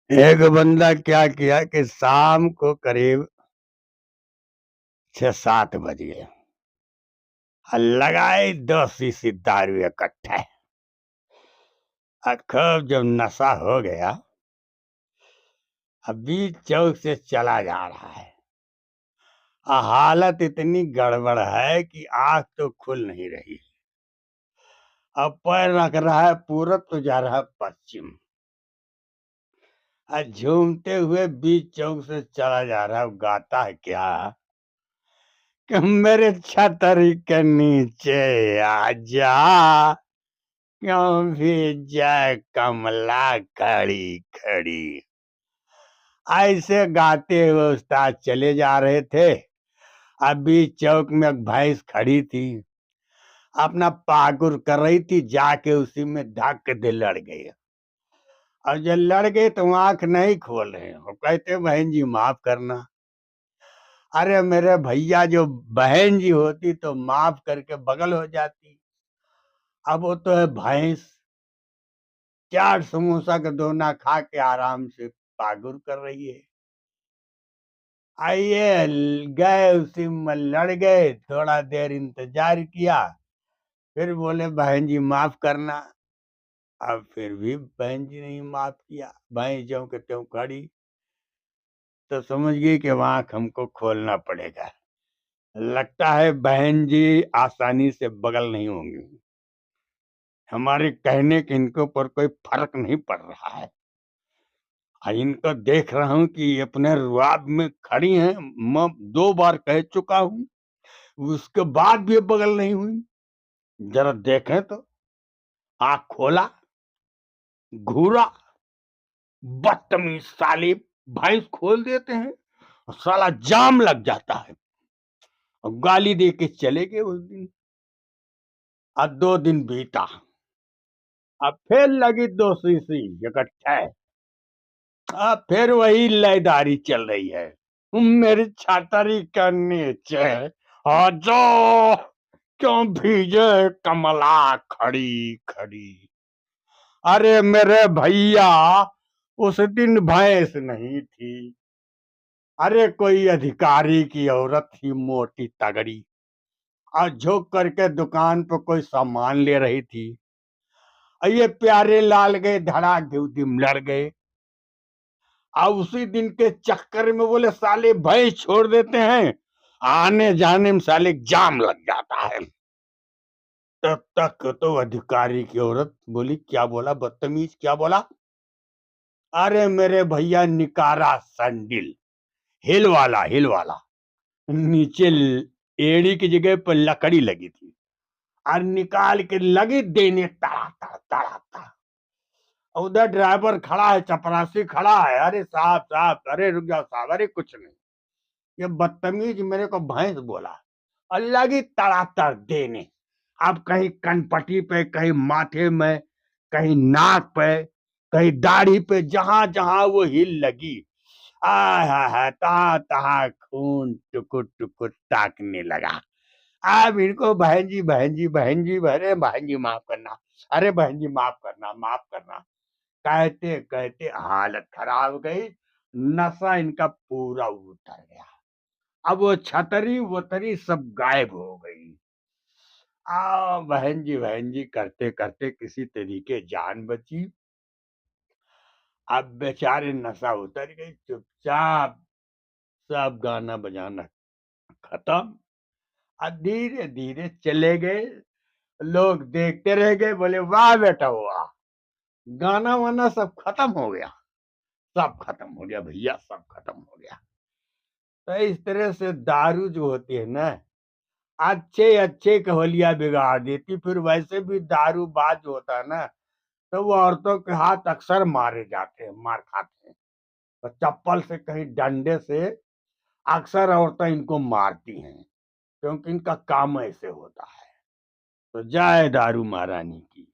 एक बंदा क्या किया कि शाम को करीब 6-7 बज गए और लगाई 10 शीशी दारू इकट्ठे। और खूब जब नशा हो गया, अभी चौक से चला जा रहा है। हालत इतनी गड़बड़ है कि आंख तो खुल नहीं रही। अब पैर रख रहा है पूरब तो जा रहा है पश्चिम, और झूमते हुए बीच चौक से चला जा रहा है। गाता है क्या कि मेरे छतरी के नीचे आ जा, क्यों भी जाए कमला खड़ी खड़ी। ऐसे गाते हुए उस्ताद चले जा रहे थे। अभी चौक में एक भैंस खड़ी थी, अपना पागुर कर रही थी, जाके उसी में धक्के दे लड़ गई। और जब लड़ गए तो आंख नहीं खोल रहे हो, कहते बहन जी माफ करना। अरे मेरे भैया, जो बहन जी होती तो माफ करके बगल हो जाती, अब वो तो है भैंस। चाट समोसा का दोना खा के आराम से पागुर कर रही है। आइए गए, उसी में लड़ गए, थोड़ा देर इंतजार किया, फिर बोले बहन जी माफ करना। अब फिर भी बहन जी ने माफ किया। भैंस ज्यों के त्यों खड़ी। तो समझ गई कि वहां हमको खोलना पड़ेगा। लगता है बहन जी आसानी से बगल नहीं होंगी। हमारे कहने के इनके ऊपर कोई फर्क नहीं पड़ रहा है। इनको देख रहा हूँ कि ये अपने रुआब में खड़ी हैं। मैं 2 बार कह चुका हूँ, उसके बाद भी ये बगल नहीं हुई। जरा देखें तो। आँख खोला, घूरा, बदतमीज साले। भैंस खोल देते हैं और साला जाम लग जाता है। और गाली दे के चले गए उस दिन। अब 2 दिन बीता, अब फिर लगी 2 शीशी इकट्ठे। अब फिर वही लयदारी चल रही है। मेरी छातरी के नीचे आ जाओ, क्यों भीजे कमला खड़ी खड़ी। अरे मेरे भैया, उस दिन भैंस नहीं थी। अरे कोई अधिकारी की औरत थी, मोटी तगड़ी, और झुक करके दुकान पर कोई सामान ले रही थी। और ये प्यारे लाल गए, धड़ाक धूम लड़ गए। और उसी दिन के चक्कर में बोले साले भैंस छोड़ देते हैं, आने जाने में साले जाम लग जाता है। तब तक तो अधिकारी की औरत बोली, क्या बोला बदतमीज, क्या बोला। अरे मेरे भैया, निकारा संडिल, हिल वाला, नीचे एड़ी की जगह पर लकड़ी लगी थी, और निकाल के लगी देने तड़ा तड़ा तड़ा तड़ा। उधर ड्राइवर खड़ा है, चपरासी खड़ा है। अरे साहब साहब, अरे रुक जाओ साहब, अरे कुछ नहीं। ये बदतमीज मेरे को भैंस बोला, और लगी तड़ातड़ देने। अब कहीं कनपटी पे, कहीं माथे में, कहीं नाक पे, कहीं दाढ़ी पे, जहां जहां वो हिल लगी, आय हाय हाय, तहां तहां खून टुकुर टुकुर ताकने लगा। अब इनको बहन जी बहन जी बहन जी, अरे बहन जी माफ करना, अरे बहन जी माफ करना माफ करना, कहते कहते हालत खराब हो गई। नशा इनका पूरा उतर गया। अब वो छतरी वतरी सब गायब हो गई। बहन जी करते करते किसी तरीके जान बची। अब बेचारे नशा उतर गई, चुपचाप सब गाना बजाना खत्म। अब धीरे धीरे चले गए। लोग देखते रह गए, बोले वाह बेटा वाह, गाना वाना सब खत्म हो गया। सब खत्म हो गया भैया, सब खत्म हो गया। तो इस तरह से दारू जो होती है ना, अच्छे अच्छे कहोलिया बिगाड़ देती। फिर वैसे भी दारू बाज जो होता है ना, तो वो औरतों के हाथ अक्सर मारे जाते हैं, मार खाते हैं। तो चप्पल से, कहीं डंडे से, अक्सर औरतें इनको मारती हैं, क्योंकि इनका काम ऐसे होता है। तो जय दारू महारानी की।